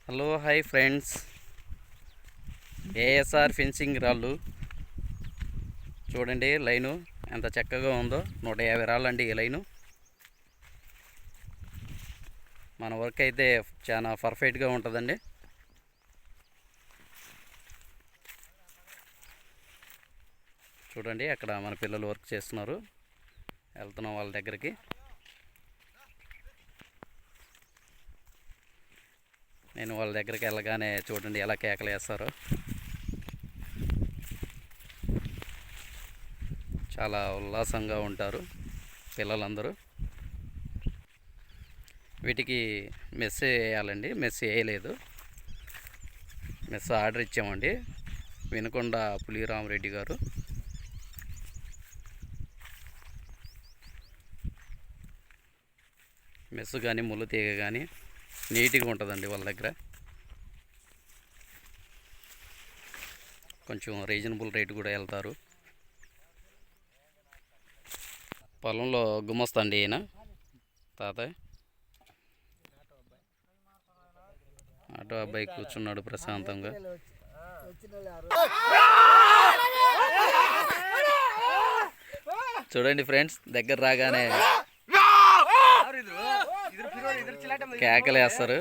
Hello hi friends, ASR fencing రాళ్ళు చూడండి. Line ఎంత చక్కగా ఉందో. 150 రాళ్ళు అండి ఈ లైను. మన వర్క్ అయితే చాలా పర్ఫెక్ట్గా ఉంటుందండి. చూడండి, అక్కడ మన పిల్లలు వర్క్ చేస్తున్నారు. వెళ్తున్నాం వాళ్ళ దగ్గరికి. నేను వాళ్ళ దగ్గరికి వెళ్ళగానే చూడండి ఎలా కేకలు వేస్తారో. చాలా ఉల్లాసంగా ఉంటారు పిల్లలందరూ. వీటికి మెస్ వేయాలండి, మెస్ వేయలేదు. మెస్ ఆర్డర్ ఇచ్చామండి వినుకొండ పులిరామరెడ్డి గారు. మెస్ కానీ ముళ్ళు తీగ కానీ నీట్గా ఉంటుందండి వాళ్ళ దగ్గర. కొంచెం రీజనబుల్ రేట్ కూడా వెళ్తారు. పొలంలో గుమస్తా అండి ఈయన తాతయ్య. ఆటో అబ్బాయి కూర్చున్నాడు ప్రశాంతంగా. చూడండి ఫ్రెండ్స్, దగ్గర రాగానే కేకలు వేస్తారు.